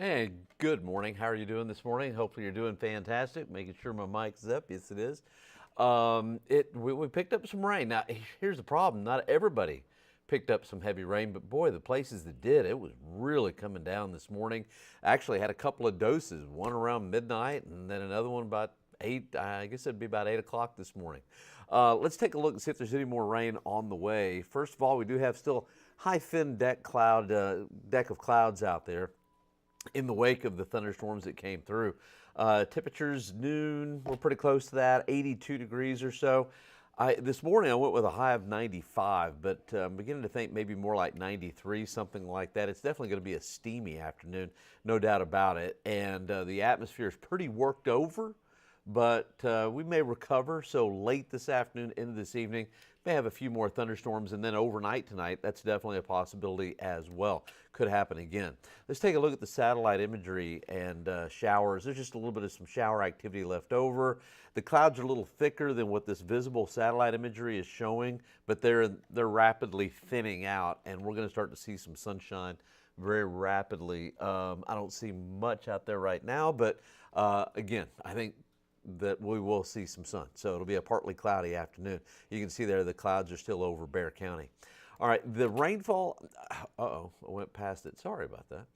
Hey, good morning. How are you doing this morning? Hopefully you're doing fantastic. Making sure my mic's up. Yes, it is. We picked up some rain. Now, here's the problem. Not everybody picked up some heavy rain, but boy, the places that did, it was really coming down this morning. Actually had a couple of doses, one around midnight and then another one about 8, I guess it'd be about 8 o'clock this morning. Let's take a look and see if there's any more rain on the way. First of all, we do have still high fin deck of clouds out there in the wake of the thunderstorms that came through. Temperatures noon, we're pretty close to that, 82 degrees or so. This morning I went with a high of 95, but I'm beginning to think maybe more like 93, something like that. It's definitely going to be a steamy afternoon, no doubt about it. And the atmosphere is pretty worked over, but we may recover. So late this afternoon into this evening, may have a few more thunderstorms, and then overnight tonight, that's definitely a possibility as well. Could happen again. Let's take a look at the satellite imagery and showers. There's just a little bit of some shower activity left over. The clouds are a little thicker than what this visible satellite imagery is showing, but they're rapidly thinning out, and we're going to start to see some sunshine very rapidly. I don't see much out there right now, but again, I think that we will see some sun. So it'll be a partly cloudy afternoon. You can see there the clouds are still over Bexar County. All right, the rainfall, I went past it. Sorry about that.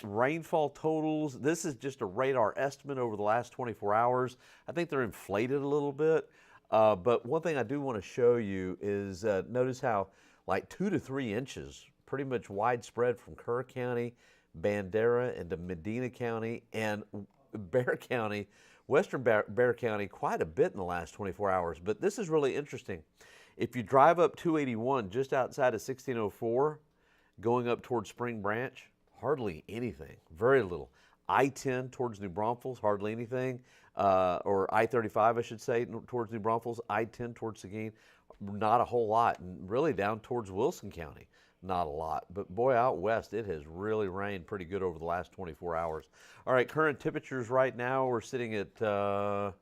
Rainfall totals, this is just a radar estimate over the last 24 hours. I think they're inflated a little bit. But one thing I do want to show you is notice how like 2 to 3 inches, pretty much widespread from Kerr County, Bandera, into Medina County, and Bexar County, western Bexar County, quite a bit in the last 24 hours. But this is really interesting. If you drive up 281 just outside of 1604, going up towards Spring Branch, hardly anything, very little. I-10 towards New Braunfels, hardly anything. Or I-35, I should say, towards New Braunfels. I-10 towards Seguin, not a whole lot. And really down towards Wilson County, not a lot. But boy, out west, it has really rained pretty good over the last 24 hours. All right, current temperatures right now, we're sitting at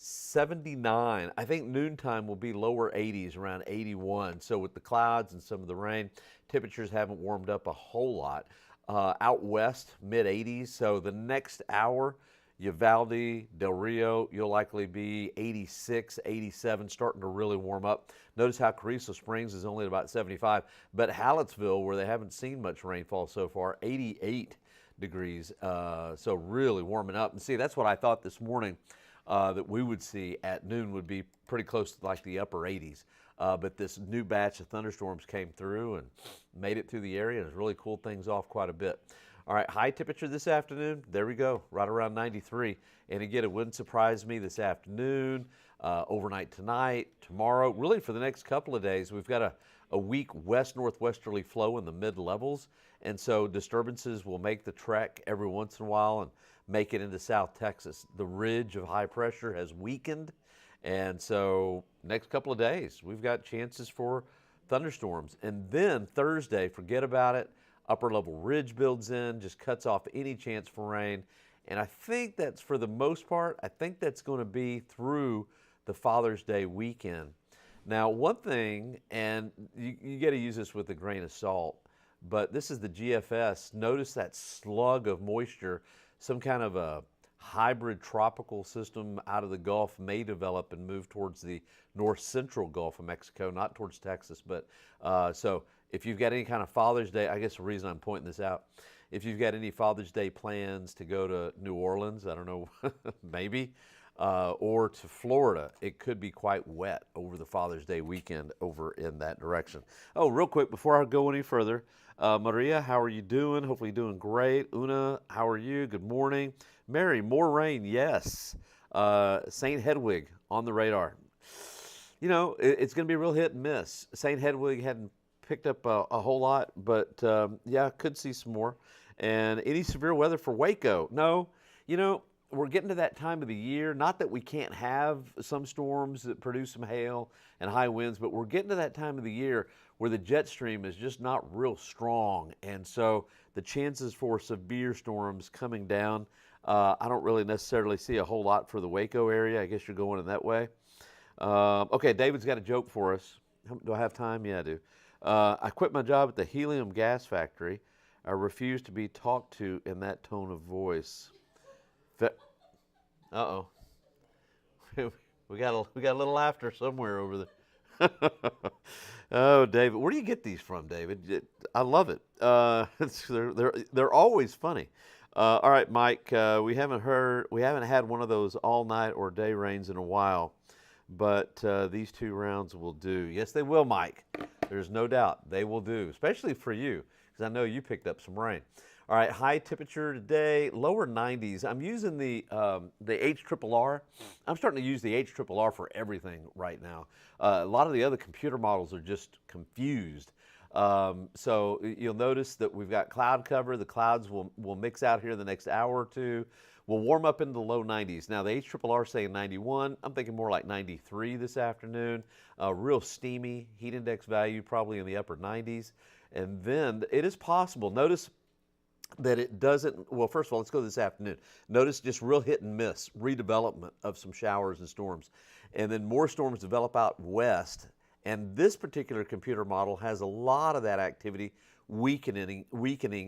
79. I think noontime will be lower 80s, around 81. So with the clouds and some of the rain, temperatures haven't warmed up a whole lot. Out west, mid 80s. So the next hour, Uvalde, Del Rio, you'll likely be 86, 87, starting to really warm up. Notice how Carrizo Springs is only at about 75, but Hallettsville, where they haven't seen much rainfall so far, 88 degrees, so really warming up. And see, that's what I thought this morning that we would see at noon would be pretty close to like the upper 80s. But this new batch of thunderstorms came through and made it through the area and has really cooled things off quite a bit. All right, high temperature this afternoon, there we go, right around 93. And again, it wouldn't surprise me this afternoon, overnight tonight, tomorrow, really for the next couple of days. We've got a weak west-northwesterly flow in the mid-levels, and so disturbances will make the trek every once in a while and make it into South Texas. The ridge of high pressure has weakened, and so next couple of days, we've got chances for thunderstorms. And then Thursday, forget about it. Upper level ridge builds in, just cuts off any chance for rain. And I think that's, for the most part, I think that's going to be through the Father's Day weekend. Now, one thing, and you got to use this with a grain of salt, but this is the GFS. Notice that slug of moisture, some kind of a hybrid tropical system out of the Gulf may develop and move towards the north central Gulf of Mexico, not towards Texas. But so if you've got any kind of Father's Day, I guess the reason I'm pointing this out, if you've got any Father's Day plans to go to New Orleans, I don't know, maybe, or to Florida, it could be quite wet over the Father's Day weekend over in that direction. Oh, real quick, before I go any further, Maria, how are you doing? Hopefully you're doing great. Una, how are you? Good morning. Mary, more rain, yes. St. Hedwig on the radar. You know, it's going to be a real hit and miss. St. Hedwig hadn't picked up a whole lot, but yeah, could see some more. And any severe weather for Waco? No. You know, we're getting to that time of the year. Not that we can't have some storms that produce some hail and high winds, but we're getting to that time of the year where the jet stream is just not real strong. And so the chances for severe storms coming down, I don't really necessarily see a whole lot for the Waco area. I guess you're going in that way. Okay, David's got a joke for us. Do I have time? Yeah, I do. I quit my job at the helium gas factory I refuse to be talked to in that tone of voice. Uh-oh. We got a little laughter somewhere over there. Oh, David, where do you get these from, David? I love it. They're always funny. All right, Mike, we haven't had one of those all night or day rains in a while, but these 2 rounds will do. Yes, they will, Mike. There's no doubt they will do, especially for you, because I know you picked up some rain. All right, high temperature today, lower 90s. I'm using the HRRR. I'm starting to use the HRRR for everything right now. A lot of the other computer models are just confused. So you'll notice that we've got cloud cover. The clouds will mix out here the next hour or two. We'll warm up into the low 90s. Now the HRRR is saying 91. I'm thinking more like 93 this afternoon. Real steamy heat index value, probably in the upper 90s. And then it is possible. Notice that it doesn't, well, first of all, let's go this afternoon. Notice just real hit and miss, redevelopment of some showers and storms. And then more storms develop out west. And this particular computer model has a lot of that activity weakening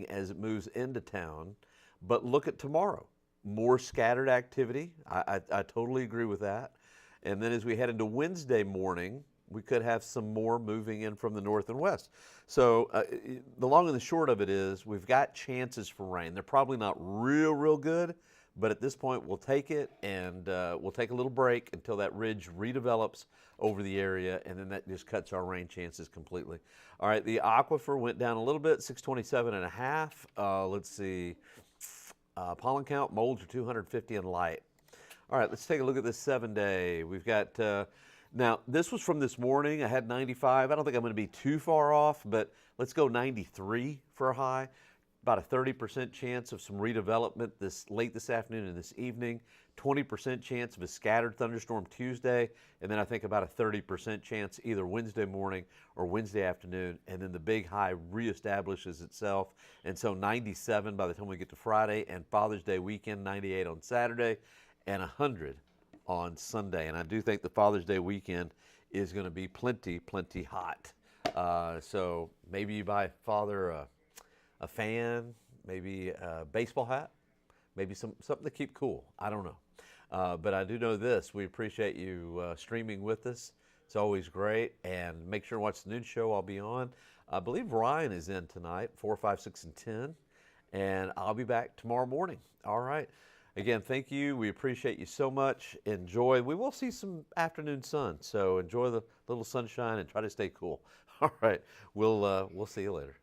as it moves into town. But look at tomorrow. More scattered activity. I totally agree with that. And then as we head into Wednesday morning, we could have some more moving in from the north and west. So the long and the short of it is we've got chances for rain. They're probably not real good, but at this point we'll take it, and we'll take a little break until that ridge redevelops over the area, and then that just cuts our rain chances completely. All right, the aquifer went down a little bit, 627.5. Let's see, pollen count, molds are 250 and light. All right, let's take a look at this 7-day. We've got, now this was from this morning. I had 95. I don't think I'm going to be too far off, but let's go 93 for a high. About a 30% chance of some redevelopment late this afternoon and this evening. 20% chance of a scattered thunderstorm Tuesday, and then I think about a 30% chance either Wednesday morning or Wednesday afternoon, and then the big high reestablishes itself. And so 97 by the time we get to Friday, and Father's Day weekend, 98 on Saturday, and 100 on Sunday. And I do think the Father's Day weekend is going to be plenty hot. So maybe you buy Father a fan, maybe a baseball hat, maybe something to keep cool. I don't know. But I do know this. We appreciate you streaming with us. It's always great. And make sure to watch the noon show I'll be on. I believe Ryan is in tonight, 4, 5, 6, and 10. And I'll be back tomorrow morning. All right. Again, thank you. We appreciate you so much. Enjoy. We will see some afternoon sun. So enjoy the little sunshine and try to stay cool. All right. We'll see you later.